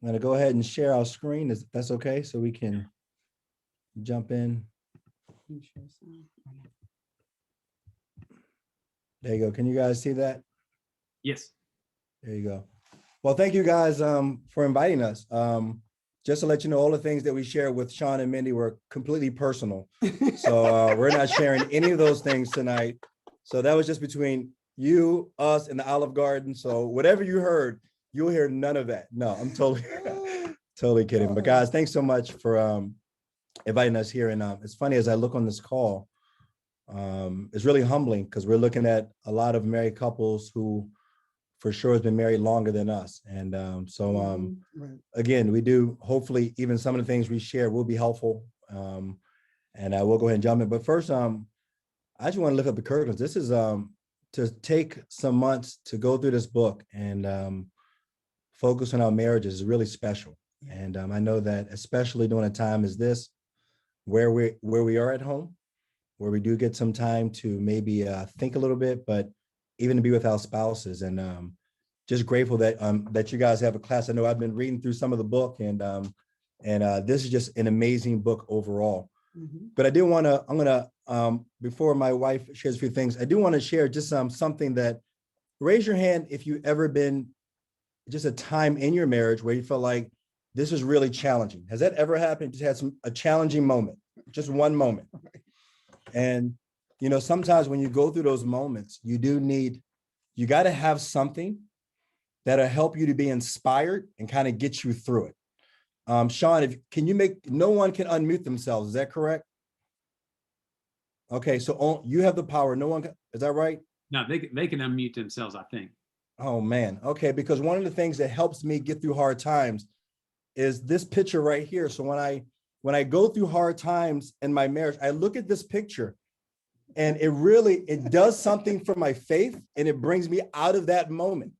I'm going to go ahead and share our screen. That's okay? So we can jump in. There you go. Can you guys see that? Yes. There you go. Well, thank you guys for inviting us. Just to let you know, all the things that we share with Sean and Mindy were completely personal. So we're not sharing any of those things tonight. So that was just between you, us, and the Olive Garden. So whatever you heard, you'll hear none of that. No, I'm totally kidding. But guys, thanks so much for inviting us here. And it's funny, as I look on this call, it's really humbling because we're looking at a lot of married couples who for sure has been married longer than us. And right. Again, we do, hopefully even some of the things we share will be helpful. And I will go ahead and jump in. But first, I just want to lift up the curtains. This is to take some months to go through this book and focus on our marriages is really special. And I know that especially during a time as this, where we are at home, where we do get some time to maybe think a little bit, but even to be with our spouses. And just grateful that that you guys have a class. I know I've been reading through some of the book, and this is just an amazing book overall. Mm-hmm. But I do want to, I'm going to, before my wife shares a few things, I do want to share just something that, raise your hand if you've ever been just a time in your marriage where you felt like this is really challenging. Has that ever happened? Just had a challenging moment, just one moment. And, you know, sometimes when you go through those moments, you got to have something that'll help you to be inspired and kind of get you through it. Sean, no one can unmute themselves. Is that correct? Okay, so you have the power. No one can, is that right? No, they can unmute themselves, I think. Oh man, okay, because one of the things that helps me get through hard times is this picture right here. So when I go through hard times in my marriage, I look at this picture and it does something for my faith and it brings me out of that moment.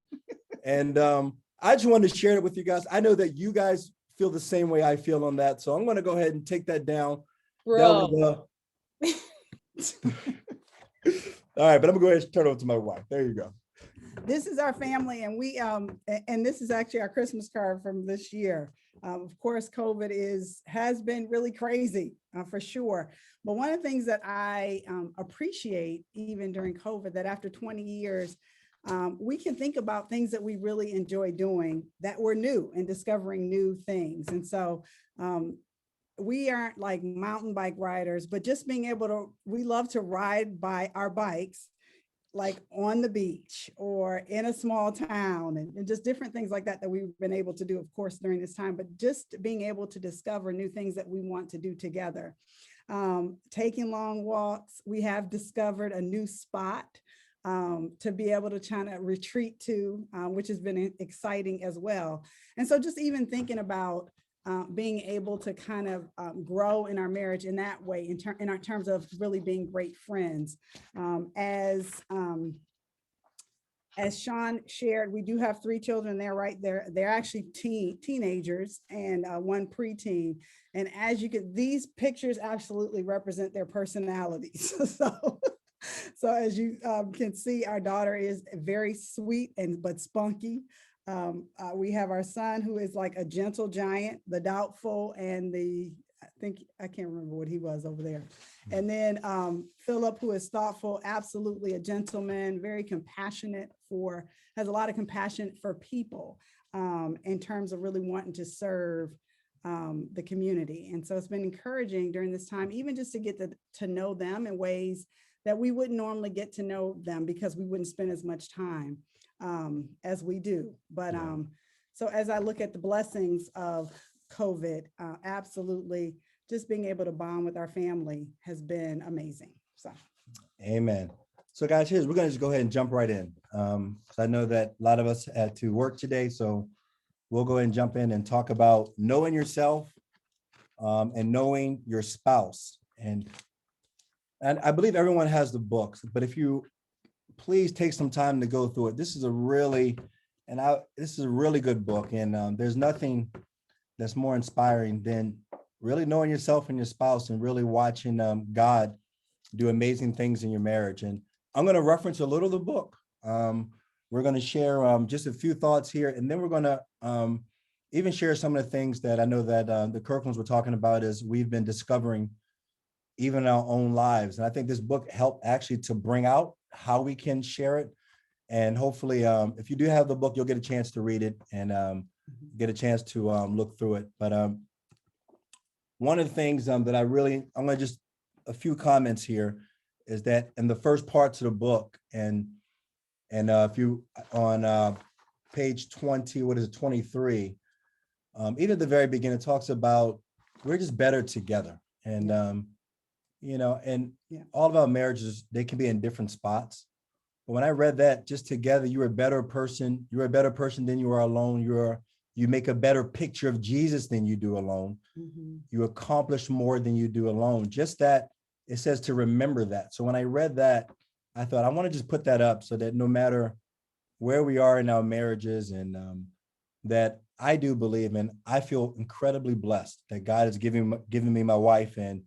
And I just wanted to share it with you guys. I know that you guys feel the same way I feel on that. So I'm going to go ahead and take that down. Bro. All right, but I'm going to go ahead and turn it over to my wife. There you go. This is our family, and we and this is actually our Christmas card from this year. Of course, COVID has been really crazy for sure. But one of the things that I appreciate even during COVID, that after 20 years, we can think about things that we really enjoy doing that were new and discovering new things. And so we aren't like mountain bike riders, but just being able to, we love to ride by our bikes, like on the beach or in a small town and just different things like that we've been able to do, of course, during this time, but just being able to discover new things that we want to do together. Taking long walks, we have discovered a new spot to be able to kind of retreat to, which has been exciting as well. And so just even thinking about being able to kind of grow in our marriage in that way, in our terms of really being great friends. As Sean shared, we do have 3 children there, right there. They're actually teenagers and one preteen. And as you can, these pictures absolutely represent their personalities. So as you can see, our daughter is very sweet but spunky. We have our son, who is like a gentle giant, the doubtful, and I can't remember what he was over there. And then Philip, who is thoughtful, absolutely a gentleman, very compassionate, has a lot of compassion for people in terms of really wanting to serve the community. And so it's been encouraging during this time, even just to get to know them in ways that we wouldn't normally get to know them because we wouldn't spend as much time as we do. But so as I look at the blessings of COVID, absolutely just being able to bond with our family has been amazing. So, amen. So guys, we're going to just go ahead and jump right in. I know that a lot of us had to work today, so we'll go ahead and jump in and talk about knowing yourself and knowing your spouse. And I believe everyone has the books, but if you please take some time to go through it. This is a really good book, and there's nothing that's more inspiring than really knowing yourself and your spouse and really watching God do amazing things in your marriage. And I'm going to reference a little of the book. We're going to share just a few thoughts here, and then we're going to even share some of the things that I know that the Kirklands were talking about as we've been discovering even in our own lives. And I think this book helped actually to bring out how we can share it. And hopefully, if you do have the book, you'll get a chance to read it and get a chance to look through it. But one of the things that I'm going to just a few comments here is that in the first parts of the book and if you on page 20, 23, even at the very beginning, it talks about we're just better together. And, all of our marriages, they can be in different spots. But when I read that, just together, you're a better person. You're a better person than you are alone. You make a better picture of Jesus than you do alone. Mhm. You accomplish more than you do alone. Just that it says to remember that. So when I read that, I thought I want to just put that up so that no matter where we are in our marriages and that I do believe, and I feel incredibly blessed that God has given me my wife. And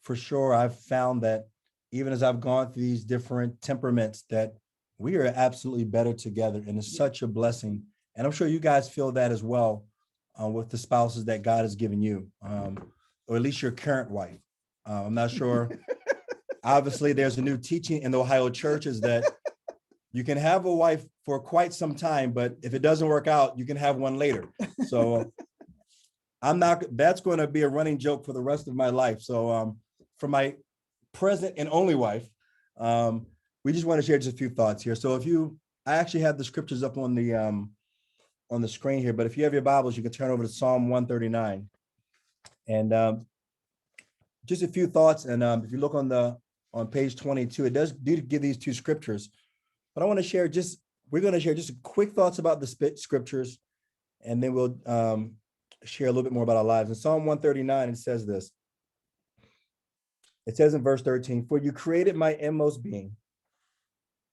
for sure, I've found that even as I've gone through these different temperaments, that we are absolutely better together. And it's such a blessing. And I'm sure you guys feel that as well with the spouses that God has given you, or at least your current wife. I'm not sure. Obviously, there's a new teaching in the Ohio churches that you can have a wife for quite some time, but if it doesn't work out, you can have one later. So that's going to be a running joke for the rest of my life. So for my present and only wife, we just want to share just a few thoughts here. So I actually have the scriptures up on the screen here, but if you have your Bibles, you can turn over to Psalm 139. And just a few thoughts. And if you look on page 22, it does give these two scriptures. But I want to share we're going to share just quick thoughts about the scriptures, and then we'll share a little bit more about our lives. In Psalm 139, it says this. It says in verse 13, "For you created my inmost being.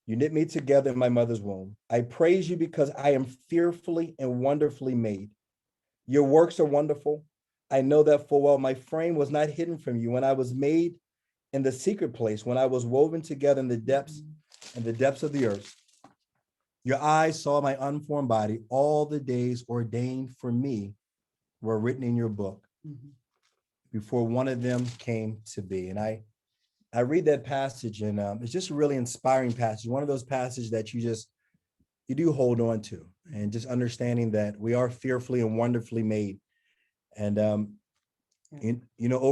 You knit me together in my mother's womb. I praise you because I am fearfully and wonderfully made. Your works are wonderful. I know that full well. My frame was not hidden from you when I was made in the secret place, when I was woven together in the depths of the earth. Your eyes saw my unformed body. All the days ordained for me were written in your book before one of them came to be." And I read that passage, and it's just a really inspiring passage. One of those passages that you do hold on to, and just understanding that we are fearfully and wonderfully made. And over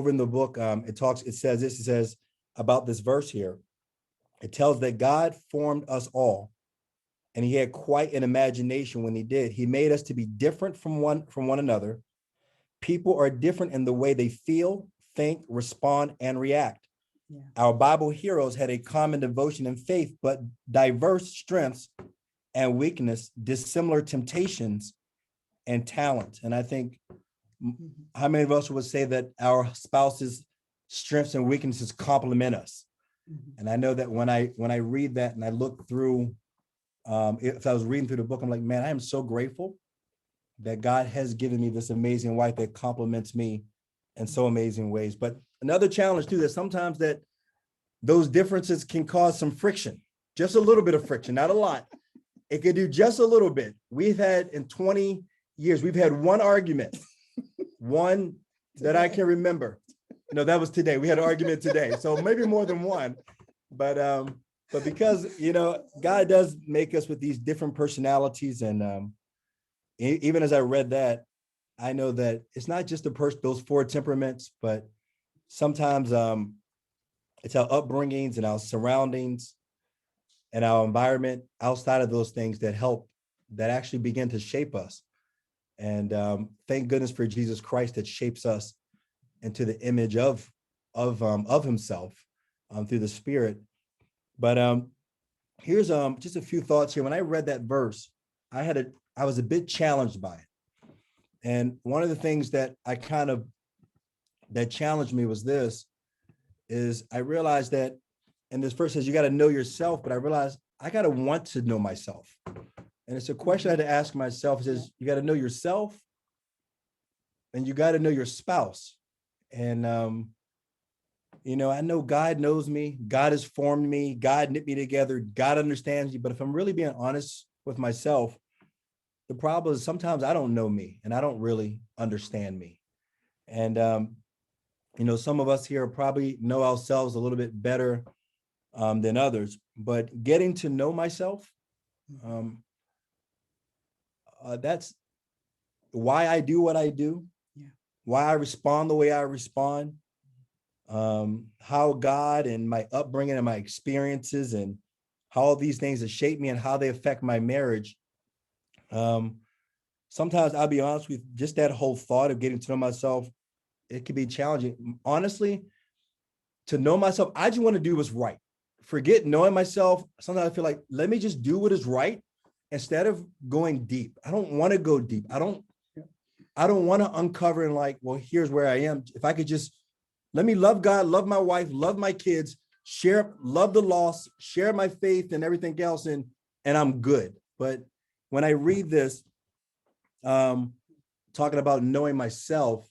in the book, it says about this verse here. It tells that God formed us all, and he had quite an imagination when he did. He made us to be different from one another. People are different in the way they feel, think, respond, and react. Yeah. Our Bible heroes had a common devotion and faith, but diverse strengths and weakness, dissimilar temptations and talents. And I think how many of us would say that our spouse's strengths and weaknesses complement us? And I know that when I read that and I look through, if I was reading through the book, I'm like, man, I am so grateful that God has given me this amazing wife that complements me in so amazing ways. But another challenge too, that sometimes that those differences can cause some friction, just a little bit of friction, not a lot. It could do just a little bit. We've had in 20 years, we've had one argument, one that I can remember. No, that was today. We had an argument today. So maybe more than one, but because, God does make us with these different personalities. And even as I read that, I know that it's not just those four temperaments, but sometimes it's our upbringings and our surroundings and our environment outside of those things that actually begin to shape us. And thank goodness for Jesus Christ that shapes us into the image of himself through the Spirit. But here's just a few thoughts here. When I read that verse, I was a bit challenged by it. And one of the things that that challenged me was I realized that, and this verse says you got to know yourself, but I realized I got to want to know myself. And it's a question I had to ask myself. It says you got to know yourself and you got to know your spouse. And I know God knows me, God has formed me, God knit me together, God understands me. But if I'm really being honest with myself, the problem is sometimes I don't know me and I don't really understand me. And, some of us here probably know ourselves a little bit better than others, but getting to know myself, that's why I do what I do, Yeah. why I respond the way I respond, how God and my upbringing and my experiences and how all these things have shaped me and how they affect my marriage. Sometimes I'll be honest with you, just that whole thought of getting to know myself, it can be challenging. Honestly, to know myself, I just want to do what's right. Forget knowing myself. Sometimes I feel like, let me just do what is right instead of going deep. I don't want to go deep. I don't want to uncover and like, well, here's where I am. If I could just let me love God, love my wife, love my kids, love the lost, share my faith and everything else, and I'm good. But when I read this, talking about knowing myself,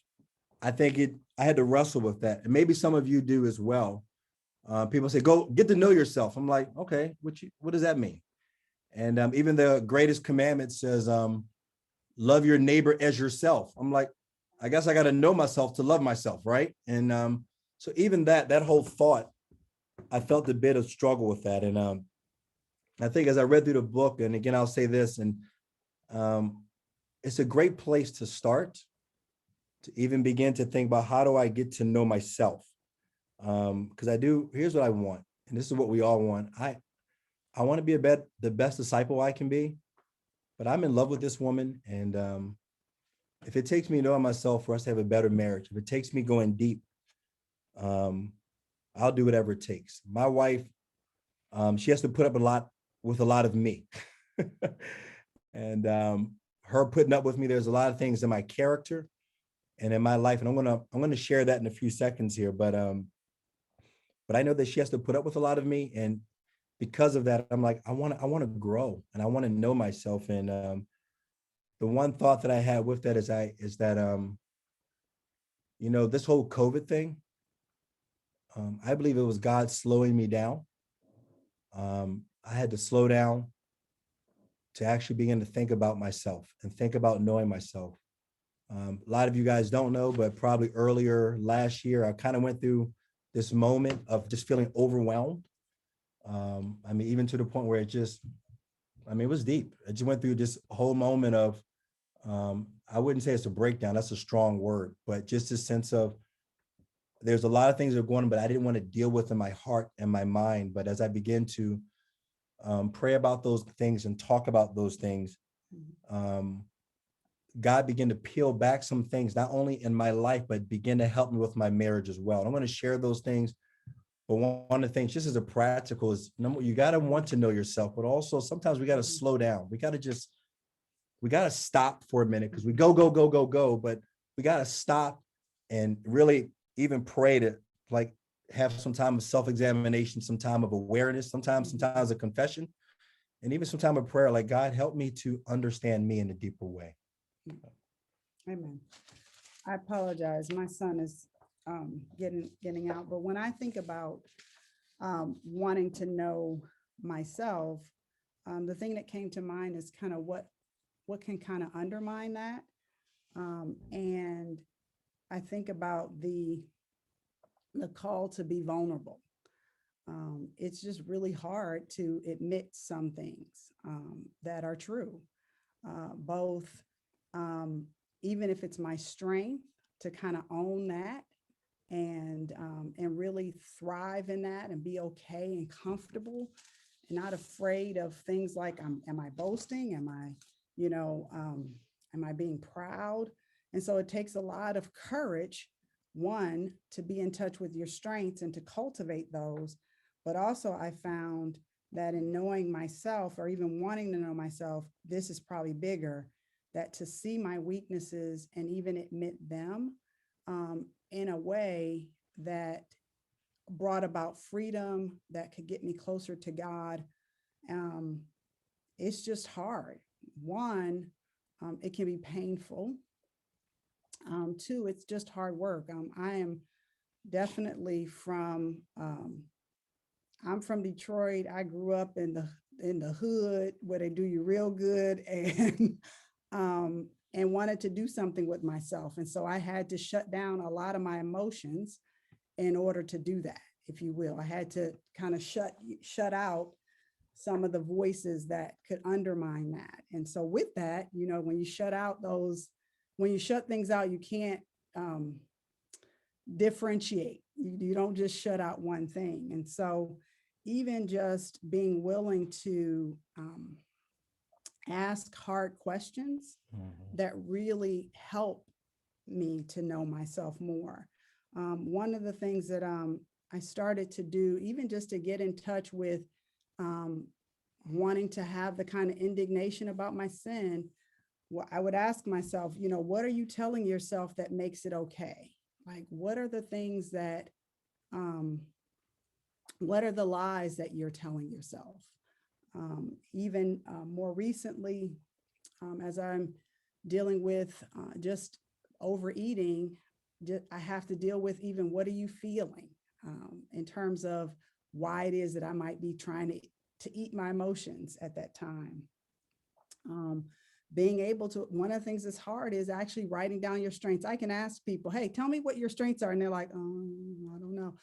I think I had to wrestle with that. And maybe some of you do as well. People say, go get to know yourself. I'm like, okay, what does that mean? And even the greatest commandment says, love your neighbor as yourself. I'm like, I guess I got to know myself to love myself, right? And so even that whole thought, I felt a bit of struggle with that. And I think as I read through the book, and again, I'll say this, and it's a great place to start, to even begin to think about how do I get to know myself? Because here's what I want, and this is what we all want. I want to be the best disciple I can be, but I'm in love with this woman, and if it takes me knowing myself for us to have a better marriage, if it takes me going deep, I'll do whatever it takes. My wife, she has to put up with a lot of me, and her putting up with me. There's a lot of things in my character and in my life, and I'm gonna share that in a few seconds here, but I know that she has to put up with a lot of me, and because of that, I'm like, I want to grow and I want to know myself. And the one thought that I had with that is that this whole COVID thing, I believe it was God slowing me down. I had to slow down to actually begin to think about myself and think about knowing myself. A lot of you guys don't know, but probably earlier last year, I kind of went through this moment of just feeling overwhelmed. Even to the point where it was deep. I just went through this whole moment of, I wouldn't say it's a breakdown, that's a strong word, but just a sense of there's a lot of things that are going on, but I didn't want to deal with in my heart and my mind. But as I began to pray about those things and talk about those things, God began to peel back some things, not only in my life, but begin to help me with my marriage as well. And I'm going to share those things. But one of the things, just as a practical, is you got to want to know yourself, but also sometimes we got to slow down. We got to stop for a minute, because we go, but we got to stop and really even pray to like have some time of self-examination, some time of awareness, sometimes a confession, and even some time of prayer. Like, God, help me to understand me in a deeper way. Amen. I apologize. My son is getting out. But when I think about wanting to know myself, the thing that came to mind is kind of what can kind of undermine that. And I think about the call to be vulnerable. It's just really hard to admit some things that are true, both even if it's my strength, to kind of own that and really thrive in that and be okay and comfortable and not afraid of things like, am I boasting? Am I being proud? And so it takes a lot of courage, one, to be in touch with your strengths and to cultivate those. But also I found that in knowing myself, or even wanting to know myself, this is probably bigger, that to see my weaknesses and even admit them in a way that brought about freedom, that could get me closer to God. It's just hard. One, it can be painful. Two, it's just hard work. I am definitely I'm from Detroit. I grew up in the hood where they do you real good. And and wanted to do something with myself. And so I had to shut down a lot of my emotions in order to do that, if you will. I had to kind of shut out some of the voices that could undermine that. And so with that, you know, when you shut things out, you can't differentiate. You don't just shut out one thing. And so even just being willing to ask hard questions that really help me to know myself more. One of the things that I started to do, even just to get in touch with wanting to have the kind of indignation about my sin, well, I would ask myself, you know, what are you telling yourself that makes it okay? Like, what are the things that, what are the lies that you're telling yourself? Even more recently, as I'm dealing with just overeating, I have to deal with even what are you feeling in terms of why it is that I might be trying to eat my emotions at that time. Being able to, one of the things that's hard is actually writing down your strengths. I can ask people, hey, tell me what your strengths are. And they're like, I don't know.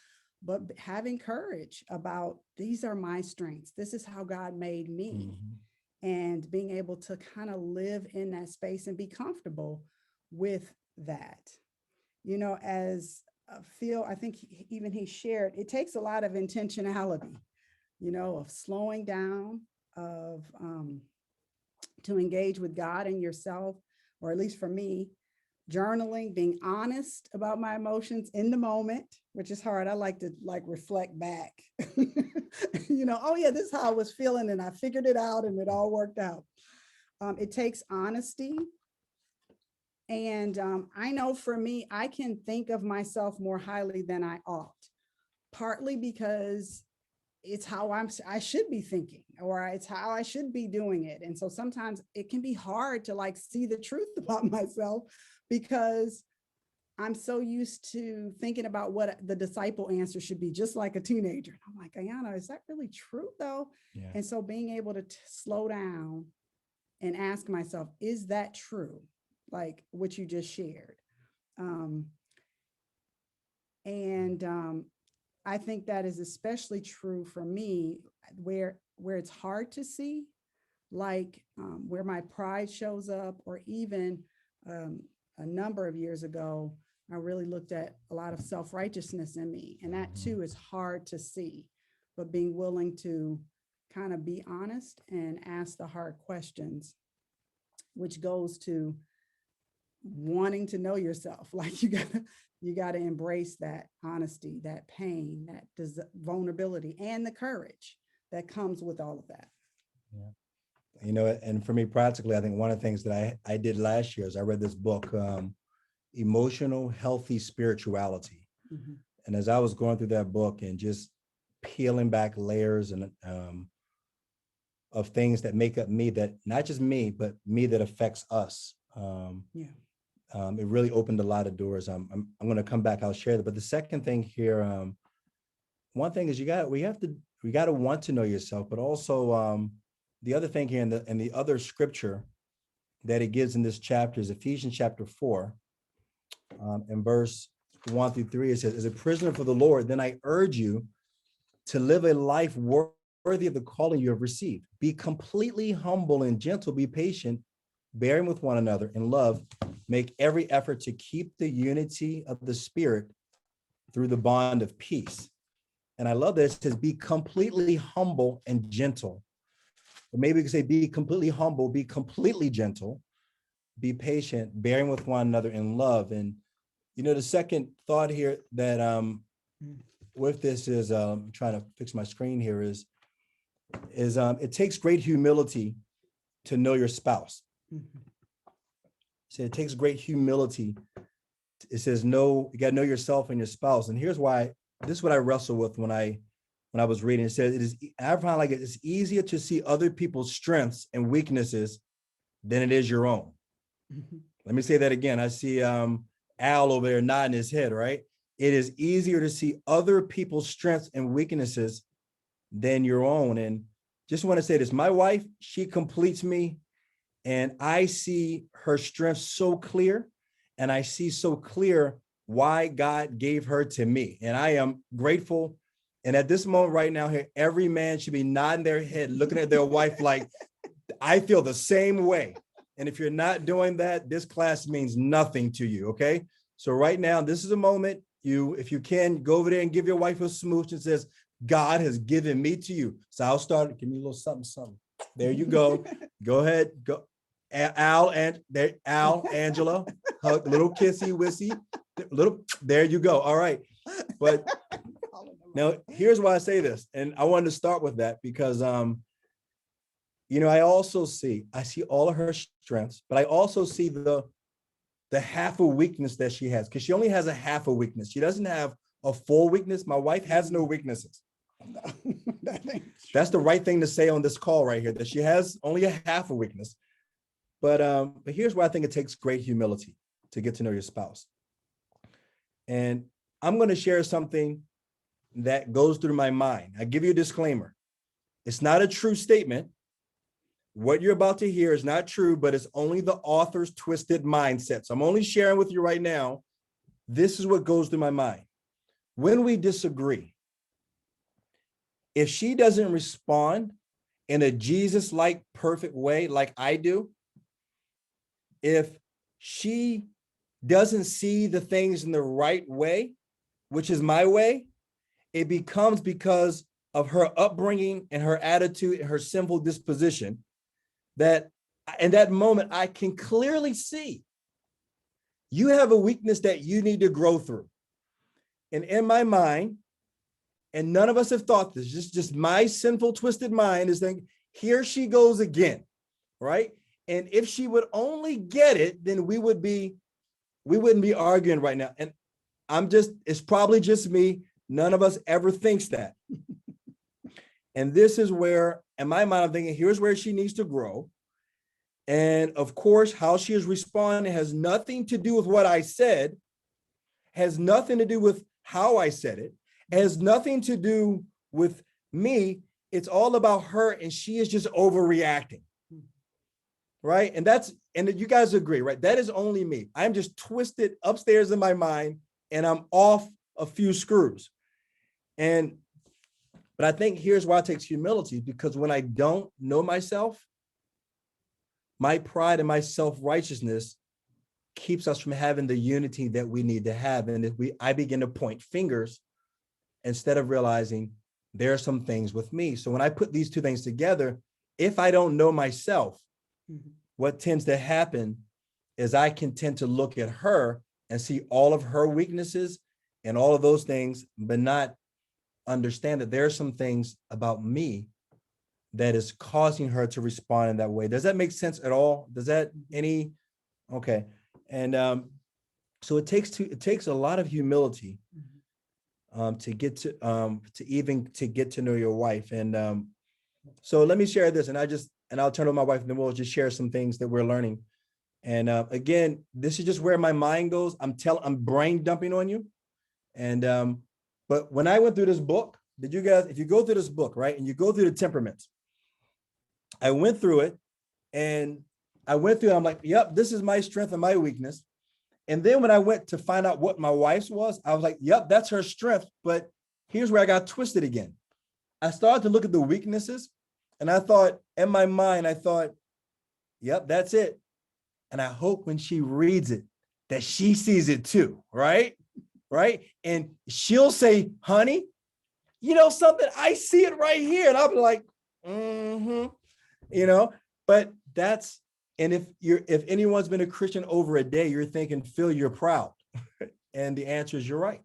But having courage about, these are my strengths. This is how God made me. And being able to kind of live in that space and be comfortable with that. You know, as Phil, I think even he shared, it takes a lot of intentionality, you know, of slowing down, of to engage with God and yourself, or at least for me, journaling, being honest about my emotions in the moment, which is hard. I like to reflect back, you know, oh yeah, this is how I was feeling and I figured it out and it all worked out. It takes honesty. And I know for me, I can think of myself more highly than I ought, partly because it's how I should be thinking, or it's how I should be doing it. And so sometimes it can be hard to like see the truth about myself because I'm so used to thinking about what the disciple answer should be, just like a teenager. And I'm like, Ayhanna, is that really true though? Yeah. And so being able to slow down and ask myself, is that true? Like what you just shared. I think that is especially true for me where it's hard to see, like where my pride shows up, or even a number of years ago, I really looked at a lot of self-righteousness in me. And that too is hard to see, but being willing to kind of be honest and ask the hard questions, which goes to wanting to know yourself. Like you gotta embrace that honesty, that pain, that vulnerability, and the courage that comes with all of that. Yeah. You know, and for me practically, I think one of the things that I did last year is I read this book, Emotional Healthy Spirituality. And as I was going through that book and just peeling back layers and of things that make up me, that not just me, but me that affects us. It really opened a lot of doors. I'm going to come back. I'll share that. But the second thing here, one thing is we got to want to know yourself, but also the other thing here in the other scripture that it gives in this chapter is Ephesians chapter 4, and verse 1-3. It says, "As a prisoner for the Lord, then I urge you to live a life worthy of the calling you have received. Be completely humble and gentle. Be patient, bearing with one another in love. Make every effort to keep the unity of the Spirit through the bond of peace." And I love this. It says, be completely humble and gentle. Or maybe we could say, be completely humble, be completely gentle, be patient, bearing with one another in love. And, you know, the second thought here that with this is, I'm trying to fix my screen here, is it takes great humility to know your spouse. So it takes great humility. It says, you got to know yourself and your spouse. And here's why, this is what I wrestle with when I was reading. It says, I find like it's easier to see other people's strengths and weaknesses than it is your own. Let me say that again. I see Al over there nodding his head, right? It is easier to see other people's strengths and weaknesses than your own. And just want to say this, my wife, she completes me And I see her strength so clear, and I see so clear why God gave her to me. And I am grateful. And at this moment right now here, every man should be nodding their head, looking at their wife like, I feel the same way. And if you're not doing that, this class means nothing to you, okay? So right now, this is a moment, if you can, go over there and give your wife a smooch and says, God has given me to you. So I'll start, give me a little something, something. There you go. Go ahead, go. Al, Angela, hug, little kissy wissy, there you go. All right. But now here's why I say this. And I wanted to start with that because, I see all of her strengths, but I also see the half a weakness that she has, because she only has a half a weakness. She doesn't have a full weakness. My wife has no weaknesses. That's the right thing to say on this call right here, that she has only a half a weakness. But here's where I think it takes great humility to get to know your spouse. And I'm going to share something that goes through my mind. I give you a disclaimer. It's not a true statement. What you're about to hear is not true, but it's only the author's twisted mindset. So I'm only sharing with you right now. This is what goes through my mind. When we disagree, if she doesn't respond in a Jesus-like perfect way, like I do, if she doesn't see the things in the right way, which is my way, it becomes because of her upbringing and her attitude and her sinful disposition, that in that moment, I can clearly see you have a weakness that you need to grow through. And in my mind, and none of us have thought this, just my sinful, twisted mind is thinking, here she goes again, right? And if she would only get it, then we wouldn't be arguing right now. And it's probably just me. None of us ever thinks that. And this is where, in my mind, I'm thinking, here's where she needs to grow. And of course, how she is responding has nothing to do with what I said, has nothing to do with how I said it, has nothing to do with me. It's all about her, and she is just overreacting. Right? And you guys agree, right? That is only me. I'm just twisted upstairs in my mind, and I'm off a few screws. But I think here's why it takes humility, because when I don't know myself, my pride and my self-righteousness keeps us from having the unity that we need to have. And if I begin to point fingers instead of realizing there are some things with me. So when I put these two things together, if I don't know myself, what tends to happen is I can tend to look at her and see all of her weaknesses and all of those things, but not understand that there are some things about me that is causing her to respond in that way. Does that make sense at all? Okay. And so it takes a lot of humility to get to know your wife. And so let me share this, and I'll turn to my wife, and then we'll just share some things that we're learning. And again, this is just where my mind goes. I'm brain dumping on you. And but when I went through this book, if you go through this book, right, and you go through the temperaments, I went through it, and I'm like, yep, this is my strength and my weakness. And then when I went to find out what my wife's was, I was like, yep, that's her strength. But here's where I got twisted again. I started to look at the weaknesses, and I thought, in my mind, yep, that's it. And I hope when she reads it, that she sees it too, right? Right? And she'll say, honey, you know something? I see it right here. And I'll be like, but and if anyone's been a Christian over a day, you're thinking, Phil, you're proud. And the answer is, you're right.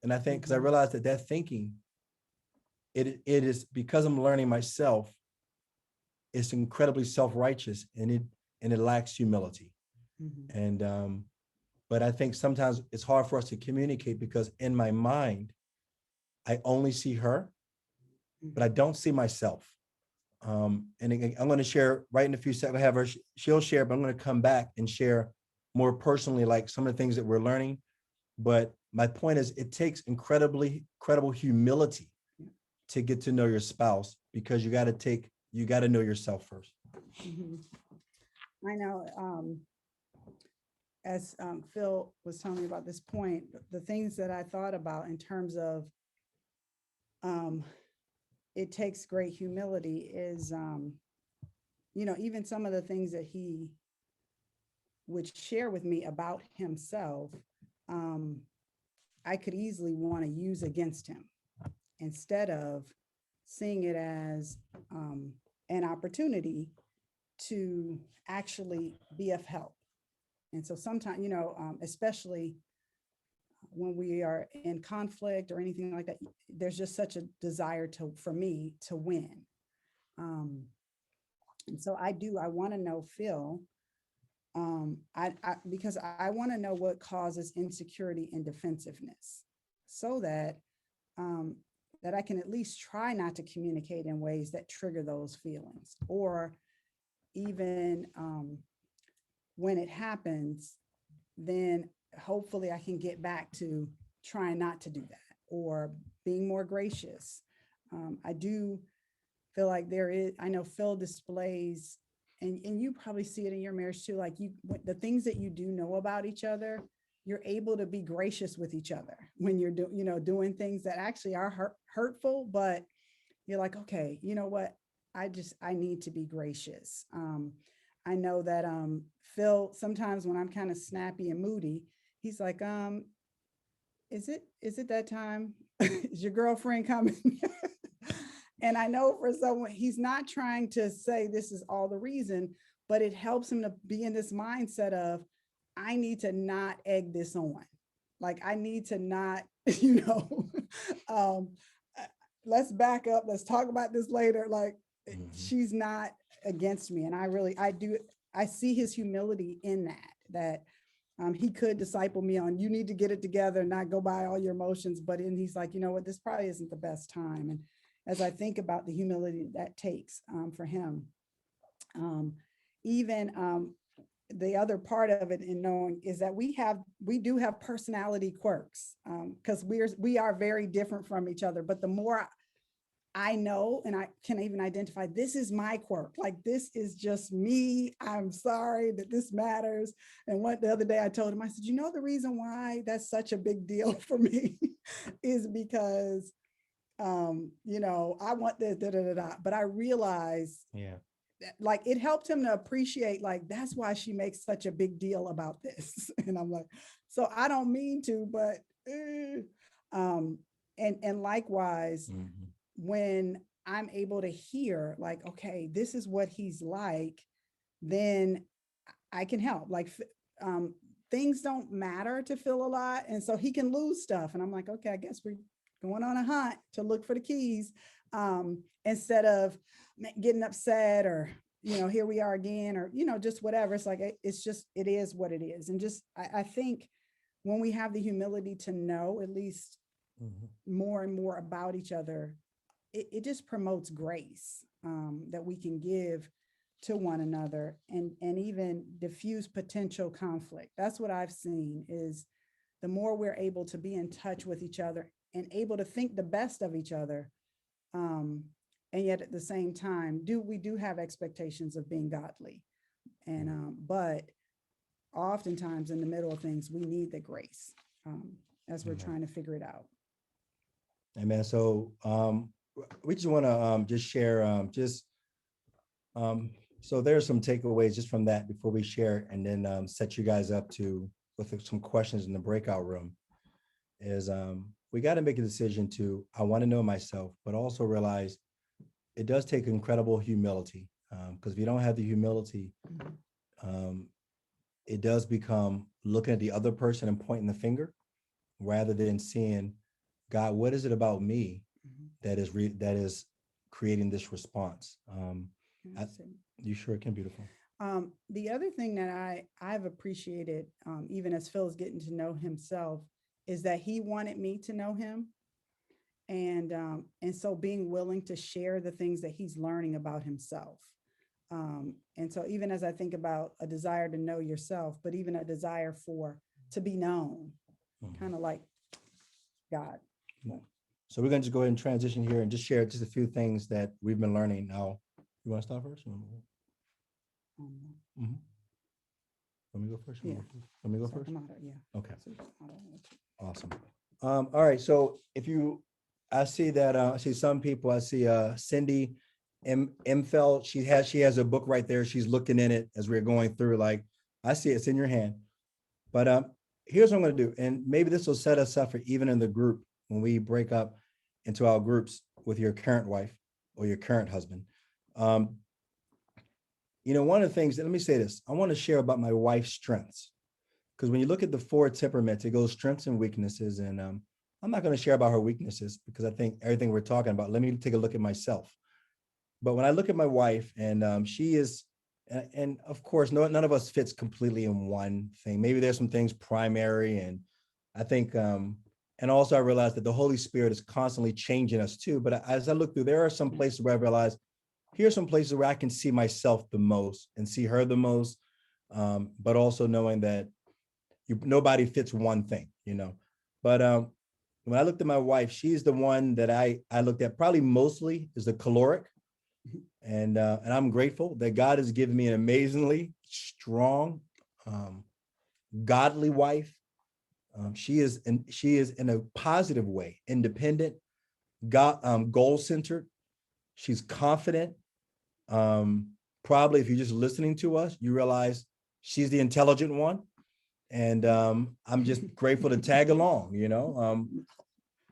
And I think, because I realized that thinking, it is, because I'm learning myself, it's incredibly self-righteous, and it lacks humility. And but I think sometimes it's hard for us to communicate, because in my mind, I only see her, but I don't see myself. And again, I'm going to share right in a few seconds. She'll share, but I'm going to come back and share more personally, like some of the things that we're learning. But my point is, it takes incredible humility to get to know your spouse, because you got to know yourself first. I know, as Phil was telling me about this point, the things that I thought about in terms of it takes great humility is, even some of the things that he would share with me about himself, I could easily want to use against him instead of seeing it as an opportunity to actually be of help. And so sometimes, especially when we are in conflict or anything like that, there's just such a desire for me to win. And so I want to know Phil, because I want to know what causes insecurity and defensiveness so that that I can at least try not to communicate in ways that trigger those feelings, or even when it happens, then hopefully I can get back to trying not to do that or being more gracious. I do feel like I know Phil displays, and you probably see it in your marriage too, like the things that you do know about each other, you're able to be gracious with each other when you're doing things that actually are hurtful, but you're like, okay, you know what? I need to be gracious. I know that Phil, sometimes when I'm kind of snappy and moody, he's like, is it that time? Is your girlfriend coming? And I know for someone, he's not trying to say this is all the reason, but it helps him to be in this mindset of, I need to not egg this on. Like, I need to not, let's back up. Let's talk about this later. Like, she's not against me. And I see his humility in that he could disciple me on, you need to get it together, not go by all your emotions. But then he's like, you know what, this probably isn't the best time. And as I think about the humility that takes for him, even the other part of it in knowing is that we do have personality quirks, because we are very different from each other. But the more I know, and I can even identify, this is my quirk. Like, this is just me. I'm sorry that this matters. And the other day I told him, I said, the reason why that's such a big deal for me is because, I want this, but I realized, like, it helped him to appreciate, like, that's why she makes such a big deal about this. And I'm like, so I don't mean to, but, and likewise, when I'm able to hear, like, okay, this is what he's like, then I can help. Like, things don't matter to Phil a lot. And so he can lose stuff. And I'm like, okay, I guess we're going on a hunt to look for the keys, instead of getting upset or, here we are again, or, just whatever. It's like, it is what it is. And just, I think when we have the humility to know at least more and more about each other, it just promotes grace, that we can give to one another and even diffuse potential conflict. That's what I've seen, is the more we're able to be in touch with each other and able to think the best of each other, and yet at the same time, we do have expectations of being godly, and but oftentimes in the middle of things, we need the grace, as we're trying to figure it out. Amen. So we just want to just share so there's some takeaways just from that before we share, and then set you guys up with some questions in the breakout room. Is we got to make a decision I want to know myself, but also realize it does take incredible humility, because if you don't have the humility, it does become looking at the other person and pointing the finger rather than seeing, God, what is it about me that is creating this response? You sure can, beautiful. The other thing that I've appreciated, even as Phil's getting to know himself, is that he wanted me to know him. And so being willing to share the things that he's learning about himself. And so even as I think about a desire to know yourself, but even a desire to be known, kind of like God. So we're going to just go ahead and transition here and just share just a few things that we've been learning. Now, you want to start first? Let me go first. Yeah. Let me go So first. I'm out of- Yeah. Okay. So I don't want you- Awesome. All right. So if you, I see that, I see some people, I see, Cindy Mfeld, she has a book right there. She's looking in it as we're going through, like, I see it's in your hand. But, here's what I'm going to do. And maybe this will set us up for even in the group when we break up into our groups with your current wife or your current husband. One of the things, let me say this, I want to share about my wife's strengths. Because when you look at the four temperaments, it goes strengths and weaknesses. And I'm not going to share about her weaknesses because I think everything we're talking about, let me take a look at myself. But when I look at my wife, and she is, and of course, none of us fits completely in one thing. Maybe there's some things primary. And I think, and also I realized that the Holy Spirit is constantly changing us too. But as I look through, there are some places where I realize, here's some places where I can see myself the most and see her the most. But also knowing that nobody fits one thing. But when I looked at my wife, she's the one that I looked at probably mostly is the caloric. And I'm grateful that God has given me an amazingly strong, godly wife. She is in a positive way, independent, goal-centered. She's confident. Probably if you're just listening to us, you realize she's the intelligent one. And I'm just grateful to tag along.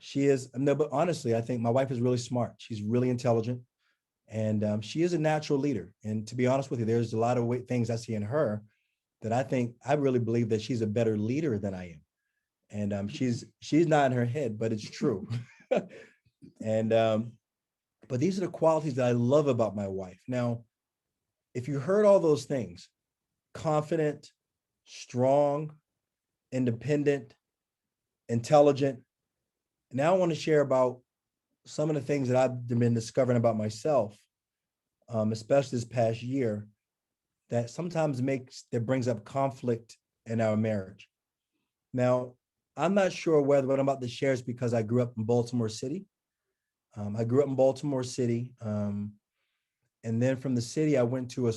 She is, no, but honestly, I think my wife is really smart. She's really intelligent, and she is a natural leader. And to be honest with you, there's a lot of things I see in her that I really believe that she's a better leader than I am. And she's not in her head, but it's true. And but these are the qualities that I love about my wife. Now, if you heard all those things, confident, strong, independent, intelligent. Now I want to share about some of the things that I've been discovering about myself, especially this past year, that sometimes brings up conflict in our marriage. Now, I'm not sure whether what I'm about to share is because I grew up in Baltimore City. I grew up in Baltimore City. And then from the city, I went to a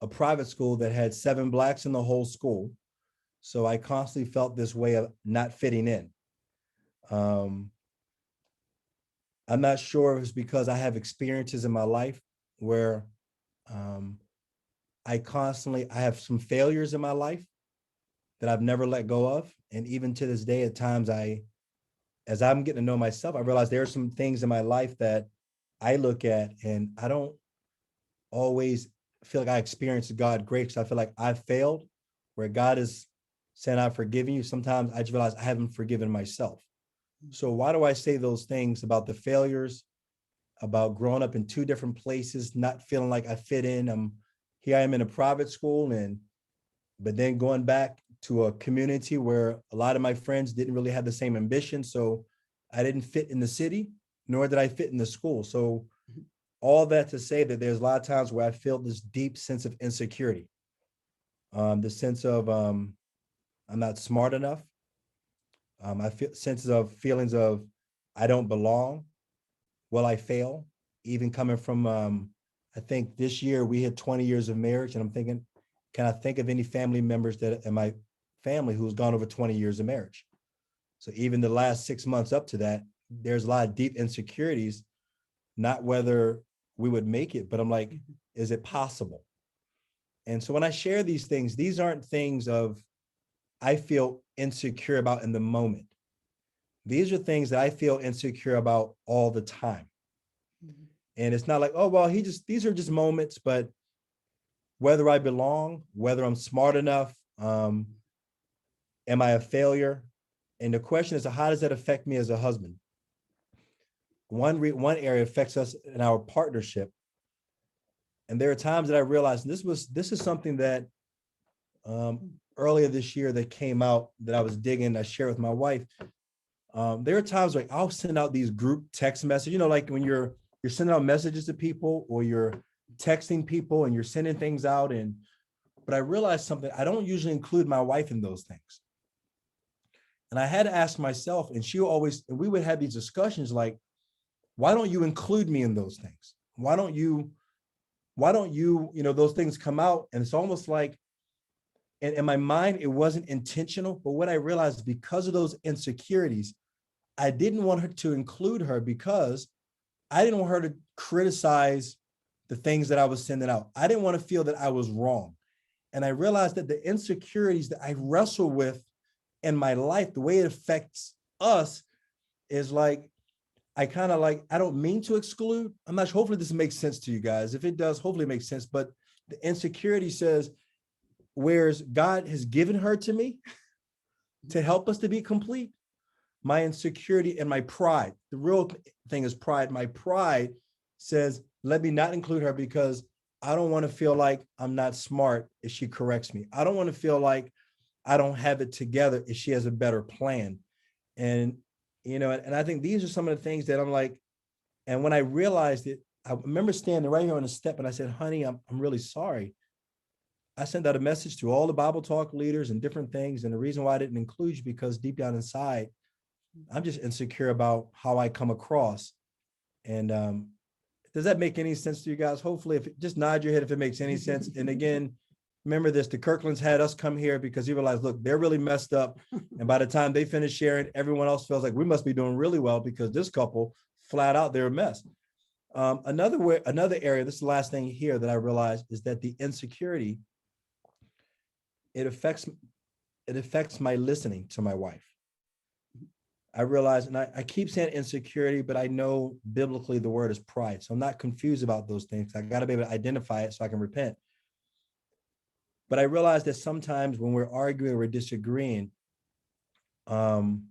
private school that had 7 Blacks in the whole school. So I constantly felt this way of not fitting in. I'm not sure if it's because I have experiences in my life where I have some failures in my life that I've never let go of. And even to this day, at times as I'm getting to know myself, I realize there are some things in my life that I look at and I don't always feel like I experienced God grace. I feel like I failed where God is saying, I've forgiven you. Sometimes I just realize I haven't forgiven myself. So why do I say those things about the failures, about growing up in 2 different places, not feeling like I fit in? Here I am in a private school, but then going back to a community where a lot of my friends didn't really have the same ambition. So I didn't fit in the city, nor did I fit in the school. So all that to say that there's a lot of times where I feel this deep sense of insecurity, the sense of I'm not smart enough. I feel feelings of I don't belong. Will I fail? Even coming from, I think this year we hit 20 years of marriage, and I'm thinking, can I think of any family members that in my family who's gone over 20 years of marriage? So even the last 6 months up to that, there's a lot of deep insecurities, not whether we would make it, but I'm like, is it possible? And so when I share these things, these aren't things I feel insecure about in the moment. These are things that I feel insecure about all the time. Mm-hmm. And it's not like, oh, well, these are just moments, but whether I belong, whether I'm smart enough, am I a failure? And the question is, how does that affect me as a husband? One area affects us in our partnership. And there are times that I realized this is something that earlier this year that came out that I was digging, I shared with my wife. There are times like I'll send out these group text messages, like when you're sending out messages to people or you're texting people and you're sending things out. But I realized something, I don't usually include my wife in those things. And I had to ask myself, and we would have these discussions like, why don't you include me in those things? Why don't you, those things come out? And it's almost like And in my mind, it wasn't intentional, but what I realized because of those insecurities, I didn't want her to include her because I didn't want her to criticize the things that I was sending out. I didn't want to feel that I was wrong. And I realized that the insecurities that I wrestle with in my life, the way it affects us is like, I kind of like, I don't mean to exclude. I'm not sure, hopefully this makes sense to you guys. If it does, hopefully it makes sense. But the insecurity says, whereas God has given her to me to help us to be complete, my insecurity and my pride, the real thing is pride. My pride says, let me not include her because I don't want to feel like I'm not smart if she corrects me. I don't want to feel like I don't have it together if she has a better plan. And, and I think these are some of the things that I'm like, and when I realized it, I remember standing right here on the step and I said, honey, I'm really sorry. I sent out a message to all the Bible talk leaders and different things. And the reason why I didn't include you, because deep down inside, I'm just insecure about how I come across. And does that make any sense to you guys? Hopefully, if just nod your head if it makes any sense. And again, remember this, the Kirklands had us come here because he realized, look, they're really messed up. And by the time they finish sharing, everyone else feels like we must be doing really well because this couple flat out, they're a mess. Another area, this is the last thing here that I realized is that the insecurity, it affects my listening to my wife. I realize, and I keep saying insecurity, but I know biblically the word is pride. So I'm not confused about those things. I got to be able to identify it so I can repent. But I realize that sometimes when we're arguing, we're disagreeing, and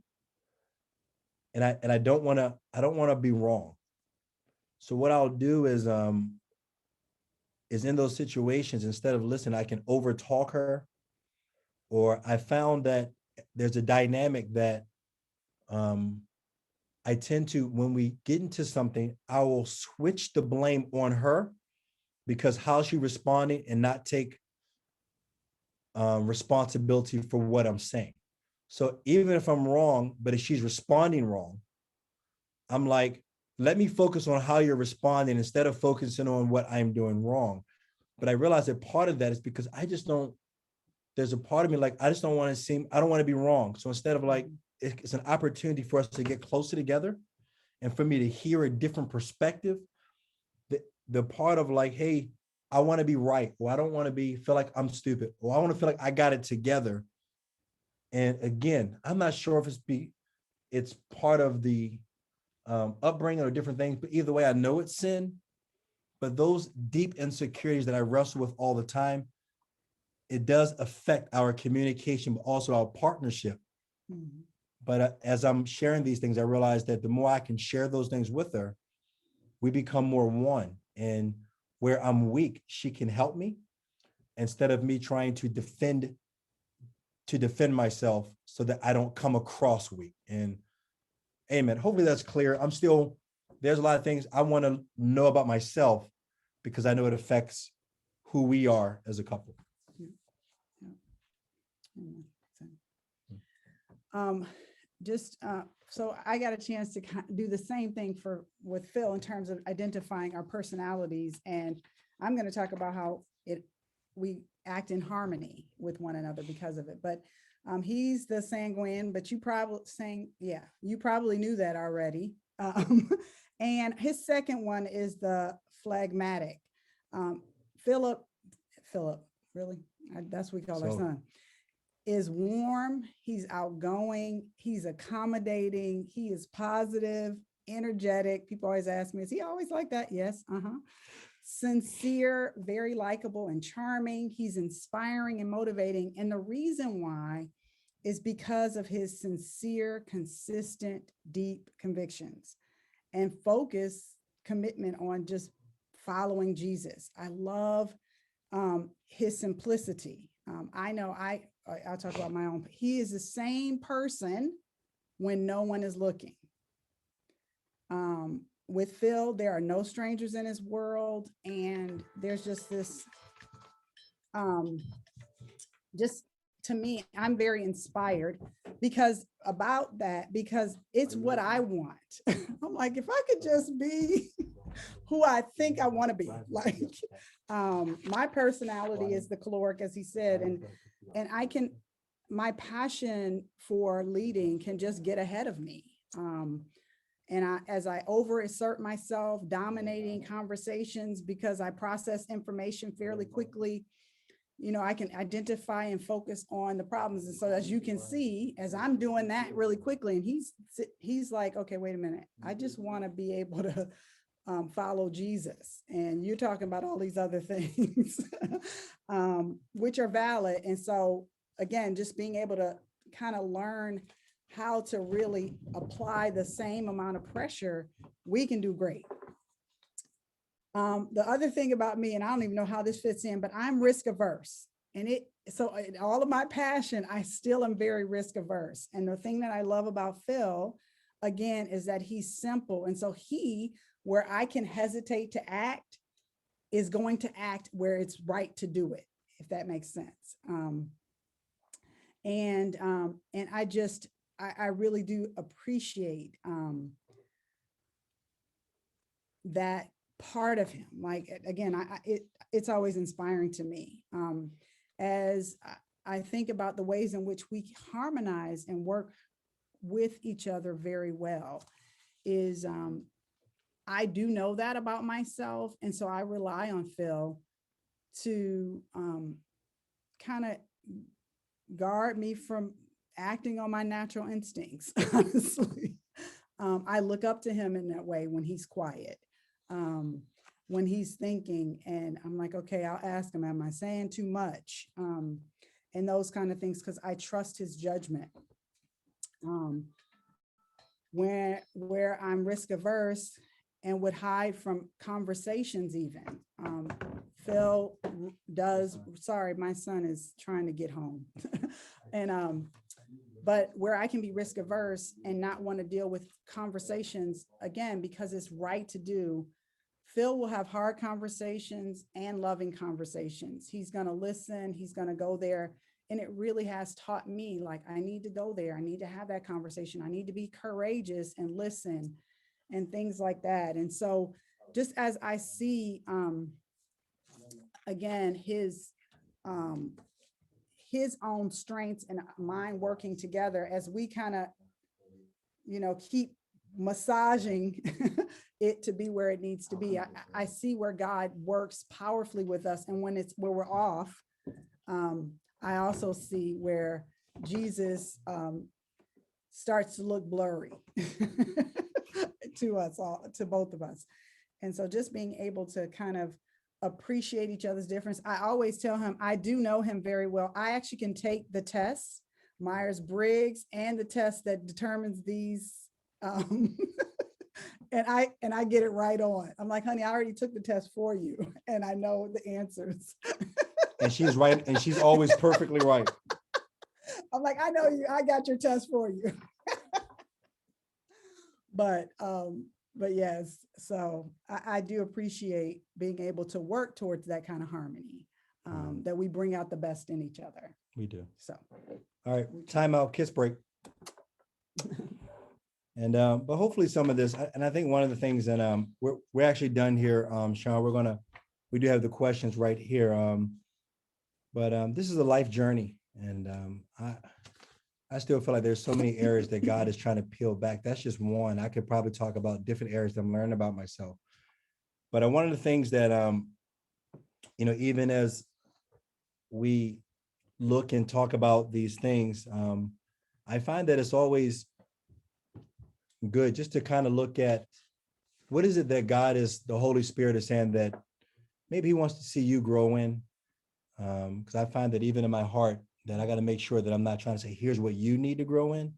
I don't want to be wrong. So what I'll do is in those situations, instead of listening, I can overtalk her. Or I found that there's a dynamic that I tend to, when we get into something, I will switch the blame on her because how she responding and not take responsibility for what I'm saying. So even if I'm wrong, but if she's responding wrong, I'm like, let me focus on how you're responding instead of focusing on what I'm doing wrong. But I realize that part of that is because there's a part of me like, I just don't want to be wrong. So instead of like, it's an opportunity for us to get closer together and for me to hear a different perspective. The part of like, hey, I want to be right, or I don't want to feel like I'm stupid, or I want to feel like I got it together. And again, I'm not sure if it's part of the upbringing or different things, but either way, I know it's sin. But those deep insecurities that I wrestle with all the time, it does affect our communication, but also our partnership. Mm-hmm. But as I'm sharing these things, I realize that the more I can share those things with her, we become more one. And where I'm weak, she can help me instead of me trying to defend myself so that I don't come across weak. And amen. Hopefully that's clear. There's a lot of things I want to know about myself because I know it affects who we are as a couple. So I got a chance to do the same thing with Phil in terms of identifying our personalities, and I'm going to talk about how we act in harmony with one another because of it. But he's the sanguine, but you probably knew that already. And his second one is the phlegmatic. Philip, really? That's what we call our son. Is warm, he's outgoing, he's accommodating, he is positive, energetic. People always ask me, is he always like that? Yes. Sincere, very likable and charming. He's inspiring and motivating. And the reason why is because of his sincere, consistent, deep convictions and commitment on just following Jesus. I love his simplicity. I know I'll talk about my own. He is the same person when no one is looking. With Phil, there are no strangers in his world. And there's just this, just to me, I'm very inspired because it's what I want. I'm like, if I could just be who I think I want to be, like, my personality is the caloric, as he said, and my passion for leading can just get ahead of me. As I overassert myself, dominating conversations because I process information fairly quickly, I can identify and focus on the problems. And so as you can see, as I'm doing that really quickly, and he's like, okay, wait a minute. I just want to be able to follow Jesus. And you're talking about all these other things, which are valid. And so again, just being able to kind of learn how to really apply the same amount of pressure, we can do great. The other thing about me, and I don't even know how this fits in, but I'm risk averse. And so all of my passion, I still am very risk averse. And the thing that I love about Phil, again, is that he's simple. And so where I can hesitate to act, is going to act where it's right to do it, if that makes sense. And I really do appreciate that part of him. Like, again, it's always inspiring to me. As I think about the ways in which we harmonize and work with each other very well, is I do know that about myself. And so I rely on Phil to kind of guard me from acting on my natural instincts, honestly. I look up to him in that way when he's quiet, when he's thinking, and I'm like, okay, I'll ask him, am I saying too much? And those kind of things, because I trust his judgment. Where I'm risk averse and would hide from conversations even. Phil does, sorry, my son is trying to get home. But where I can be risk averse and not want to deal with conversations, again, because it's right to do, Phil will have hard conversations and loving conversations. He's going to listen, he's going to go there. And it really has taught me, like, I need to go there. I need to have that conversation. I need to be courageous and listen and things like that. And so just as I see, again, his own strengths and mine working together, as we kind of, keep massaging it to be where it needs to be. I see where God works powerfully with us. And when we're off, I also see where Jesus starts to look blurry to us all, to both of us. And so just being able to kind of appreciate each other's difference. I always tell him, I do know him very well. I actually can take the tests, Myers-Briggs, and the test that determines these. And I get it right on. I'm like, honey, I already took the test for you and I know the answers. And she's right. And she's always perfectly right. I'm like, I know you, I got your test for you. But yes, so I do appreciate being able to work towards that kind of harmony, that we bring out the best in each other. We do. So, all right, time out, kiss break. And but hopefully some of this, and I think one of the things that we're actually done here, Sean, we do have the questions right here. But this is a life journey, and I still feel like there's so many areas that God is trying to peel back. That's just one. I could probably talk about different areas that I'm learning about myself. But one of the things that, even as we look and talk about these things, I find that it's always good just to kind of look at what is it that the Holy Spirit is saying that maybe he wants to see you grow in. Because I find that even in my heart, that I got to make sure that I'm not trying to say, here's what you need to grow in.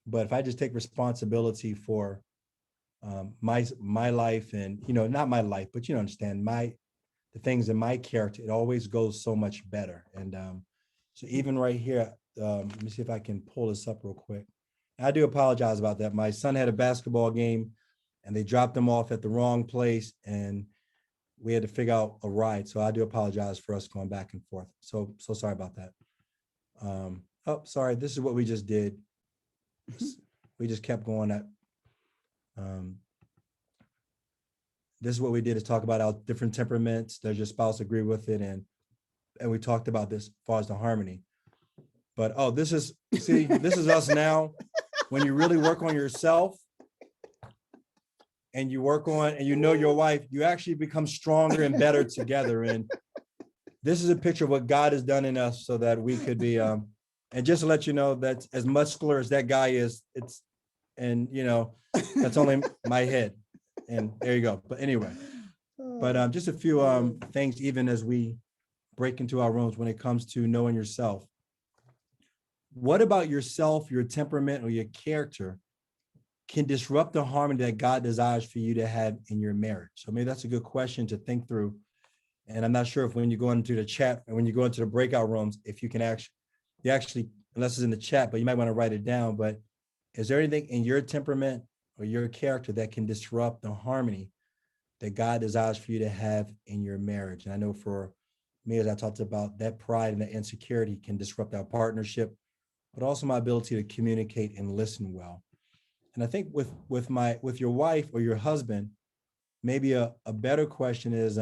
But if I just take responsibility for my life and, not my life, but understand the things in my character, it always goes so much better. And so even right here, let me see if I can pull this up real quick. I do apologize about that. My son had a basketball game and they dropped him off at the wrong place and we had to figure out a ride. So I do apologize for us going back and forth. So sorry about that. Oh, sorry. This is what we just did. We just kept going at, this is what we did, is talk about our different temperaments. Does your spouse agree with it? And we talked about this as far as the harmony. But oh, this is us now. When you really work on yourself and you work on and you know your wife, you actually become stronger and better together. And this is a picture of what God has done in us so that we could be and just to let you know that as muscular as that guy is, that's only my head. And there you go. But anyway, just a few things, even as we break into our rooms when it comes to knowing yourself. What about yourself, your temperament, or your character can disrupt the harmony that God desires for you to have in your marriage? So maybe that's a good question to think through. And I'm not sure if when you go into the chat and when you go into the breakout rooms, if you can actually, unless it's in the chat, but you might want to write it down. But is there anything in your temperament or your character that can disrupt the harmony that God desires for you to have in your marriage? And I know for me, as I talked about, that pride and that insecurity can disrupt our partnership, but also my ability to communicate and listen well. And I think with your wife or your husband, maybe a better question is,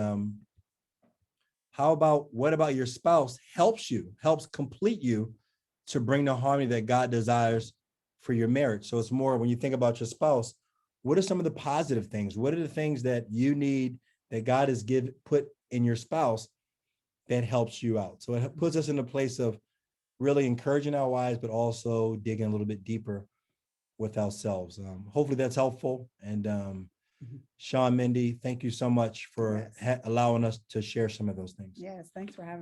what about your spouse helps complete you to bring the harmony that God desires for your marriage? So it's more when you think about your spouse, what are some of the positive things? What are the things that you need that God has put in your spouse that helps you out? So it puts us in a place of really encouraging our wives, but also digging a little bit deeper with ourselves. Hopefully that's helpful. And Sean, Mindy, thank you so much for allowing us to share some of those things. Yes, thanks for having